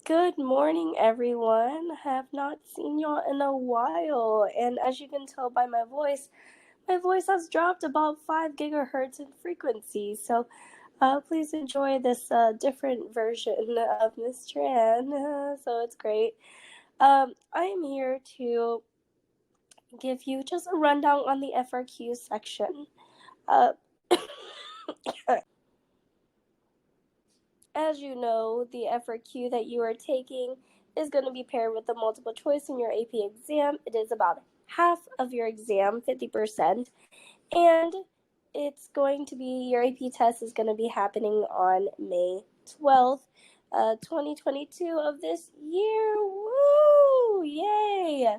Good morning, everyone. Have not seen y'all in a while, and as you can tell by my voice has dropped about 5 gigahertz in frequency. So, please enjoy this different version of Miss Tran. So it's great. I am here to give you just a rundown on the FRQ section. Uh, As you know, the FRQ that you are taking is going to be paired with the multiple choice in your AP exam. It is about half of your exam, 50%, and it's going to be, your AP test is going to be happening on May 12th, 2022 of this year. Woo! Yay!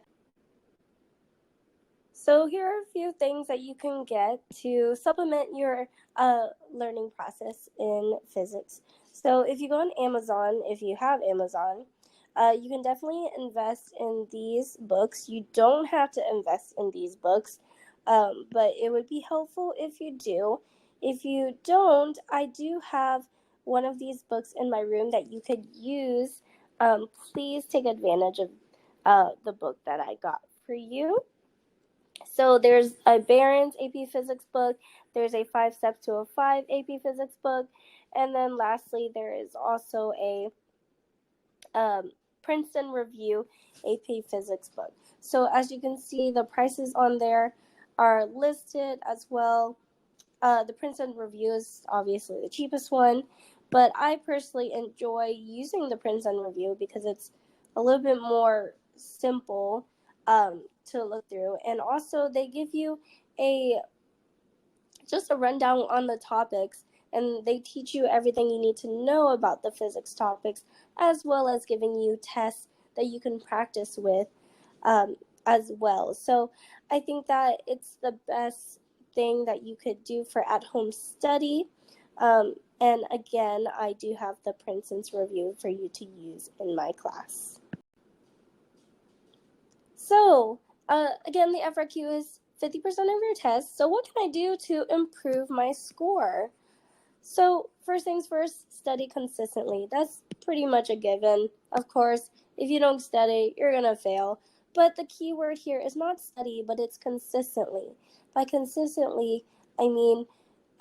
So here are a few things that you can get to supplement your learning process in physics. So if you go on Amazon, if you have Amazon, you can definitely invest in these books. You don't have to invest in these books, but it would be helpful if you do. If you don't, I do have one of these books in my room that you could use. Please take advantage of the book that I got for you. So there's a Barron's AP Physics book, there's a 5 Steps to a 5 AP Physics book, and then lastly there is also a Princeton Review AP Physics book. So as you can see, the prices on there are listed as well. The Princeton Review is obviously the cheapest one, but I personally enjoy using the Princeton Review because it's a little bit more simple to look through, and also they give you just a rundown on the topics, and they teach you everything you need to know about the physics topics, as well as giving you tests that you can practice with as well. So I think that it's the best thing that you could do for at-home study. And again, I do have the Princeton's Review for you to use in my class. So again, the FRQ is 50% of your test. So what can I do to improve my score? So first things first, study consistently. That's pretty much a given. Of course, if you don't study, you're going to fail. But the key word here is not study, but it's consistently. By consistently, I mean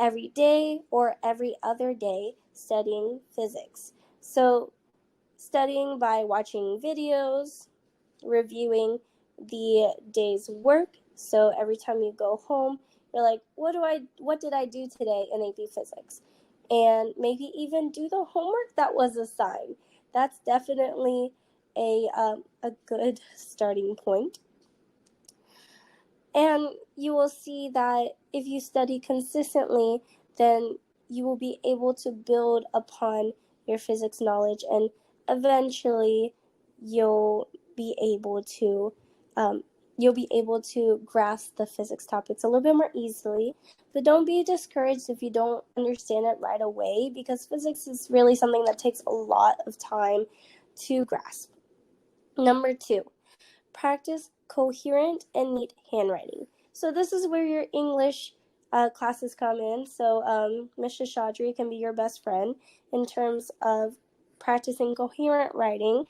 every day or every other day studying physics. So studying by watching videos, reviewing the day's work. So every time you go home, you're like, what did I do today in AP Physics? And maybe even do the homework that was assigned. That's definitely a good starting point. And you will see that if you study consistently, then you will be able to build upon your physics knowledge, and eventually you'll be able to grasp the physics topics a little bit more easily. But don't be discouraged if you don't understand it right away, because physics is really something that takes a lot of time to grasp. Number 2, practice coherent and neat handwriting. So this is where your English classes come in. So Mrs. Chaudhry can be your best friend in terms of practicing coherent writing.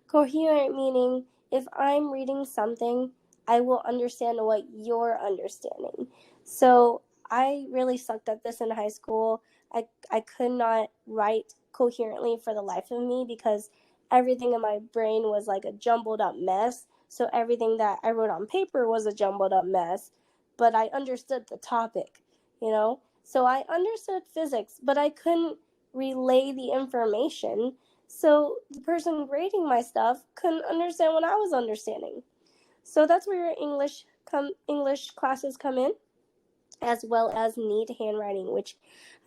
Coherent meaning if I'm reading something, I will understand what you're understanding. So I really sucked at this in high school. I could not write coherently for the life of me because everything in my brain was like a jumbled up mess. So everything that I wrote on paper was a jumbled up mess, but I understood the topic, you know? So I understood physics, but I couldn't relay the information. So the person grading my stuff couldn't understand what I was understanding. So that's where your English classes come in, as well as neat handwriting, which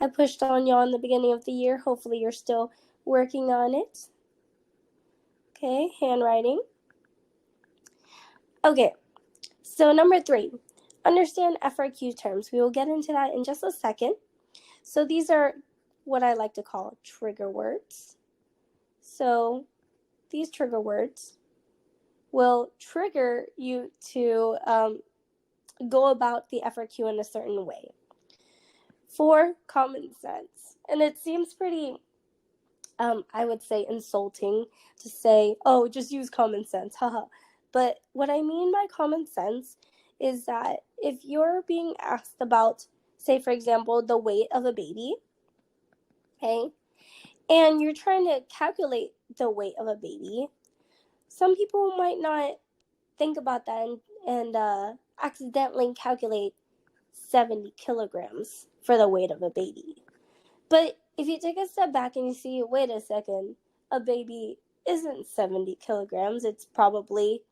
I pushed on y'all in the beginning of the year. Hopefully you're still working on it. Okay, handwriting. Okay, so number 3, understand FRQ terms. We will get into that in just a second. So these are what I like to call trigger words. So these trigger words will trigger you to go about the FRQ in a certain way. 4, common sense. And it seems pretty I would say insulting to say, oh, just use common sense, haha. But what I mean by common sense is that if you're being asked about, say, for example, the weight of a baby, okay, and you're trying to calculate the weight of a baby, some people might not think about that and accidentally calculate 70 kilograms for the weight of a baby. But if you take a step back and you see, wait a second, a baby isn't 70 kilograms. It's probably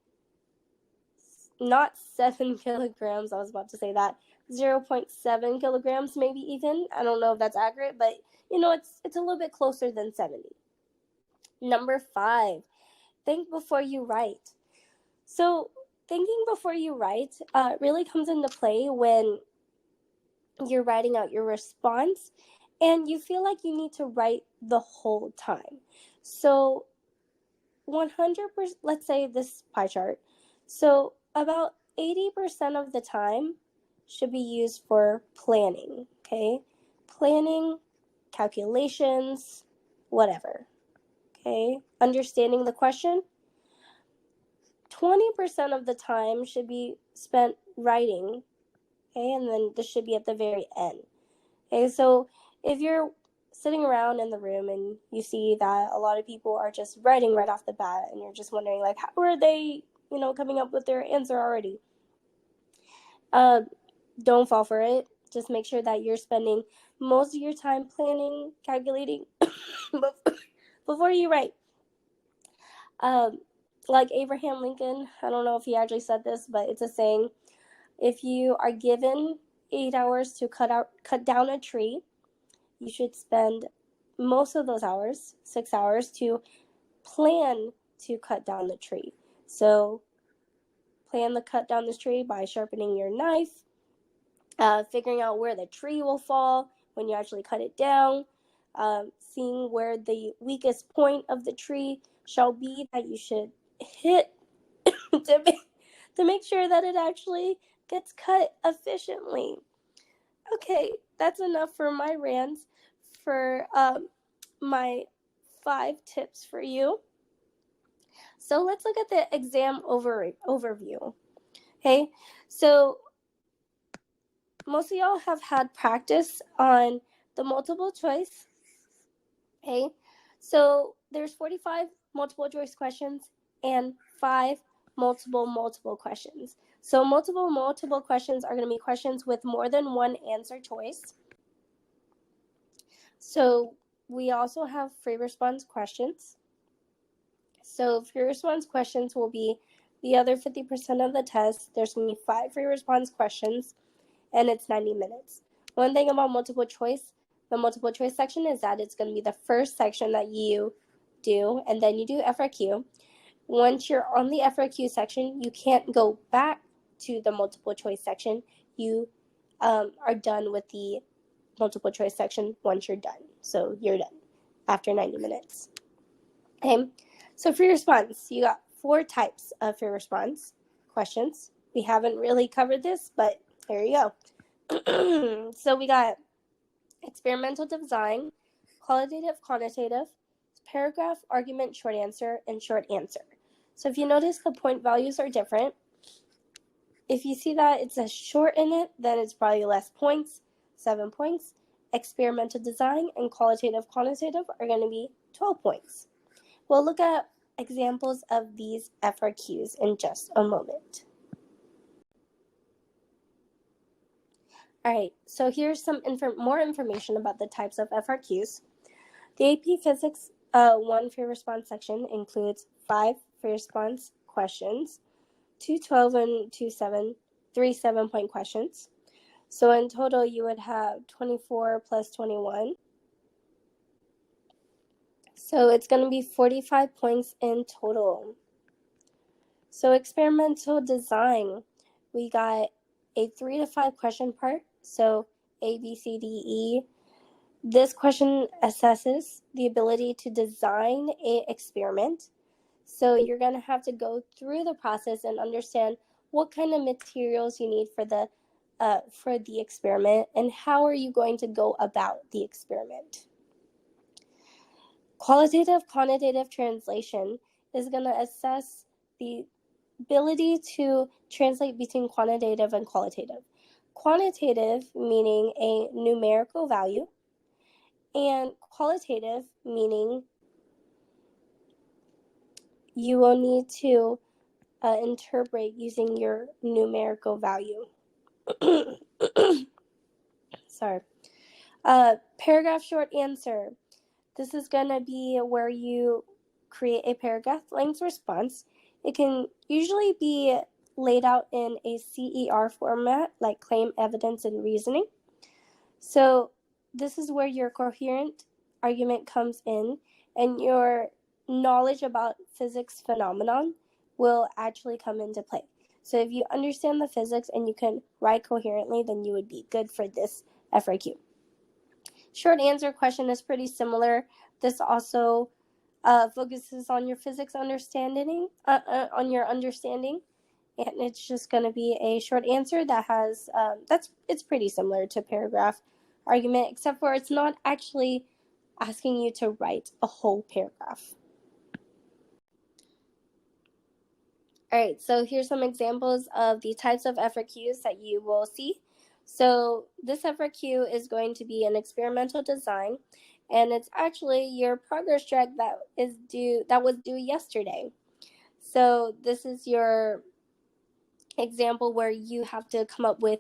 not 7 kilograms. I was about to say that. 0.7 kilograms, maybe even. I don't know if that's accurate, but it's a little bit closer than 70. Number 5, think before you write. So thinking before you write really comes into play when you're writing out your response and you feel like you need to write the whole time. So 100%, let's say this pie chart. So about 80% of the time should be used for planning, okay? Planning, calculations, whatever, okay? Understanding the question. 20% of the time should be spent writing, okay? And then this should be at the very end. Okay, so if you're sitting around in the room and you see that a lot of people are just writing right off the bat and you're just wondering, like, how are they, coming up with their answer already? Don't fall for it. Just make sure that you're spending most of your time planning, calculating before you write. Like Abraham Lincoln, I don't know if he actually said this, but it's a saying. If you are given 8 hours to cut down a tree, you should spend most of those hours, 6 hours, to plan to cut down the tree. So plan to cut down this tree by sharpening your knife, figuring out where the tree will fall when you actually cut it down, seeing where the weakest point of the tree shall be that you should hit to make sure that it actually gets cut efficiently. Okay, that's enough for my rants for my 5 tips for you. So let's look at the exam overview. Okay, so most of y'all have had practice on the multiple choice. Okay, so there's 45 multiple choice questions and 5 multiple questions. So multiple questions are going to be questions with more than one answer choice. So we also have free response questions. So free response questions will be the other 50% of the test. There's going to be 5 free response questions, and it's 90 minutes. One thing about multiple choice, the multiple choice section is that it's going to be the first section that you do, and then you do FRQ. Once you're on the FRQ section, you can't go back to the multiple choice section. You are done with the multiple choice section once you're done. So you're done after 90 minutes. Okay, so free response, you got 4 types of free response questions. We haven't really covered this, but there you go. So we got experimental design, qualitative, quantitative, paragraph, argument, short answer, and short answer. So if you notice, the point values are different. If you see that it says short in it, then it's probably less points, 7 points. Experimental design and qualitative, quantitative are going to be 12 points. We'll look at examples of these FRQs in just a moment. All right, so here's some more information about the types of FRQs. The AP Physics 1 free response section includes 5 free response questions, 2 12 and 2 7, 3 7-point questions. So in total, you would have 24 plus 21. So it's going to be 45 points in total. So experimental design, we got a 3 to 5 question part. So A, B, C, D, E. This question assesses the ability to design an experiment. So you're going to have to go through the process and understand what kind of materials you need for the experiment and how are you going to go about the experiment. Qualitative quantitative translation is going to assess the ability to translate between quantitative and qualitative. Quantitative meaning a numerical value, and qualitative meaning you will need to interpret using your numerical value. Sorry. Paragraph short answer. This is going to be where you create a paragraph length response. It can usually be laid out in a CER format, like claim, evidence, and reasoning. So this is where your coherent argument comes in, and your knowledge about physics phenomenon will actually come into play. So if you understand the physics and you can write coherently, then you would be good for this FRQ. Short answer question is pretty similar. This also focuses on your physics understanding, on your understanding, and it's just going to be a short answer that has it's pretty similar to paragraph argument, except for it's not actually asking you to write a whole paragraph. All right, so here's some examples of the types of FRQs that you will see. So this FRQ is going to be an experimental design, and it's actually your progress track that was due yesterday. So this is your example where you have to come up with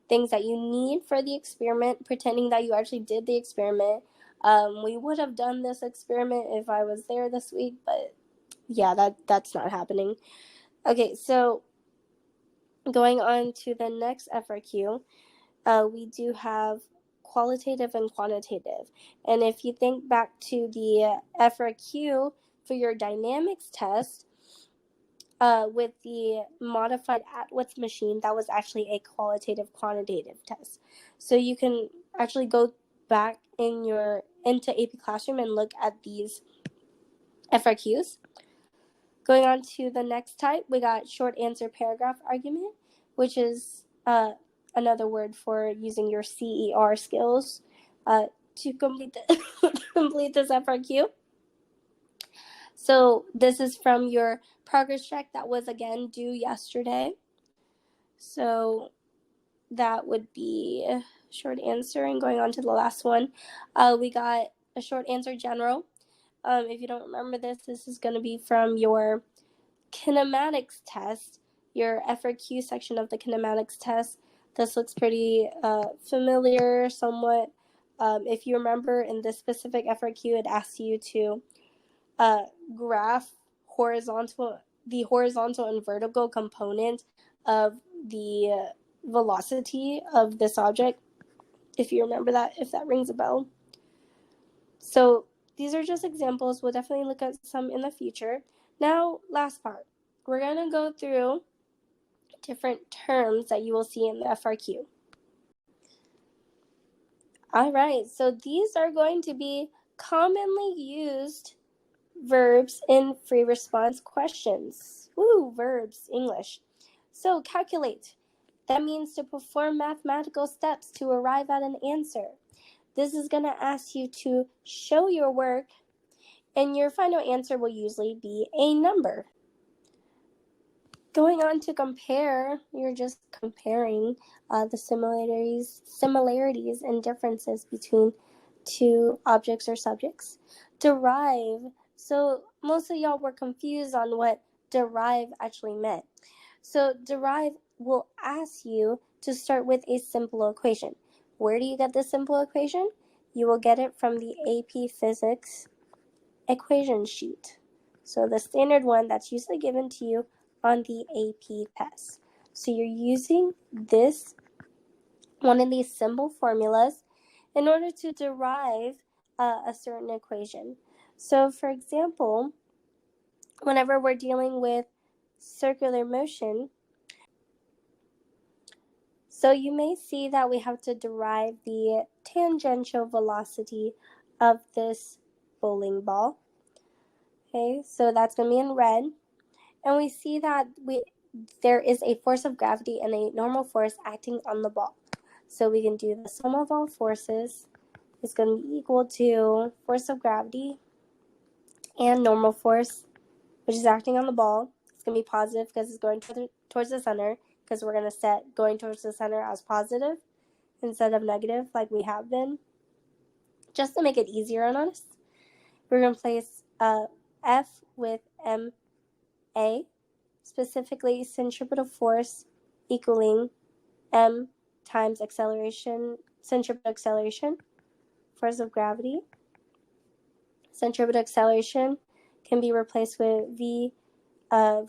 things that you need for the experiment, pretending that you actually did the experiment. We would have done this experiment if I was there this week, but yeah, that's not happening. Okay, so going on to the next FRQ, we do have qualitative and quantitative. And if you think back to the FRQ for your dynamics test, with the modified Atwood's machine, that was actually a qualitative quantitative test. So you can actually go back into AP Classroom and look at these FRQs. Going on to the next type, we got short answer paragraph argument, which is another word for using your CER skills to complete this FRQ. So this is from your progress check that was again due yesterday. So that would be a short answer. And going on to the last one, we got a short answer general. If you don't remember this is going to be from your kinematics test, your FRQ section of the kinematics test. This looks pretty familiar somewhat. If you remember, in this specific FRQ, it asks you to graph the horizontal and vertical component of the velocity of this object, if you remember that, if that rings a bell. So these are just examples. We'll definitely look at some in the future. Now, last part. We're going to go through different terms that you will see in the FRQ. All right, so these are going to be commonly used verbs in free response questions. Ooh, verbs, English. So calculate. That means to perform mathematical steps to arrive at an answer. This is going to ask you to show your work, and your final answer will usually be a number. Going on to compare, you're just comparing the similarities and differences between two objects or subjects. Derive. So most of y'all were confused on what derive actually meant. So derive will ask you to start with a simple equation. Where do you get this simple equation? You will get it from the AP Physics equation sheet. So the standard one that's usually given to you on the AP test. So you're using one of these simple formulas in order to derive a certain equation. So for example, whenever we're dealing with circular motion, so you may see that we have to derive the tangential velocity of this bowling ball. Okay, so that's going to be in red. And we see that there is a force of gravity and a normal force acting on the ball. So we can do the sum of all forces is going to be equal to force of gravity and normal force, which is acting on the ball. It's going to be positive because it's going towards the center, because we're going to set going towards the center as positive instead of negative like we have been. Just to make it easier on us, we're going to place F with MA, specifically centripetal force equaling M times acceleration, centripetal acceleration, force of gravity. Centripetal acceleration can be replaced with V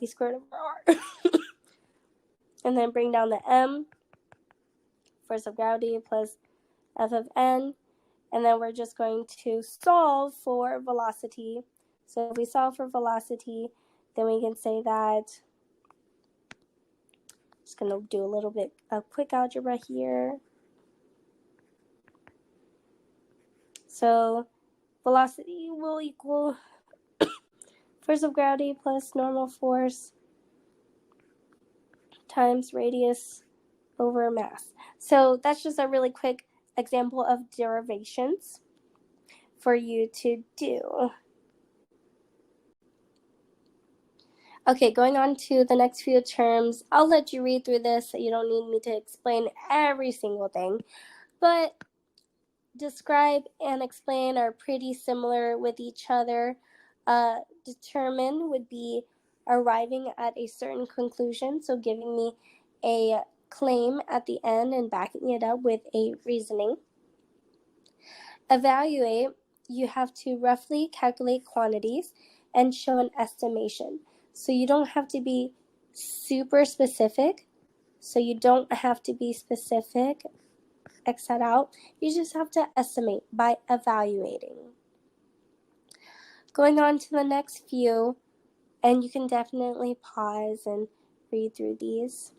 squared over R. And then bring down the M, force of gravity, plus F of N. And then we're just going to solve for velocity. So if we solve for velocity, then we can say that, just going to do a little bit of quick algebra here. So velocity will equal force of gravity plus normal force times radius over mass. So that's just a really quick example of derivations for you to do. Okay, going on to the next few terms. I'll let you read through this so you don't need me to explain every single thing. But describe and explain are pretty similar with each other. Determine would be arriving at a certain conclusion, so giving me a claim at the end and backing it up with a reasoning. Evaluate, you have to roughly calculate quantities and show an estimation. So you don't have to be super specific. X that out. You just have to estimate by evaluating. Going on to the next few, and you can definitely pause and read through these.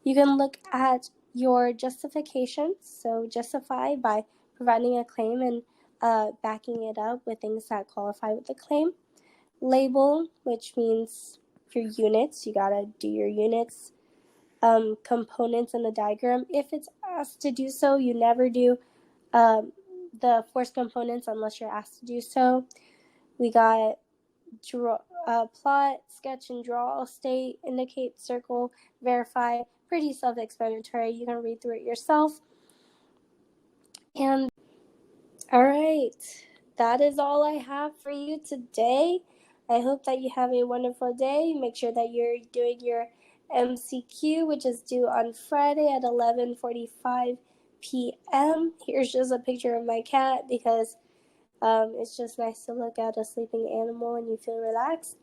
You can look at your justifications. So justify by providing a claim and backing it up with things that qualify with the claim. Label, which means your units. You gotta do your units. Components in the diagram. If it's asked to do so, you never do the force components unless you're asked to do so. We got plot, sketch, and draw, state, indicate, circle, verify. Pretty self-explanatory. You can read through it yourself. And all right, that is all I have for you today. I hope that you have a wonderful day. Make sure that you're doing your MCQ, which is due on Friday at 11:45 p.m. Here's just a picture of my cat because it's just nice to look at a sleeping animal and you feel relaxed.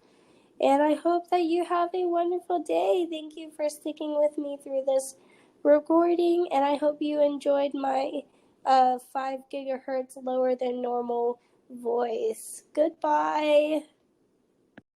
And I hope that you have a wonderful day. Thank you for sticking with me through this recording, and I hope you enjoyed my 5 gigahertz lower than normal voice. Goodbye.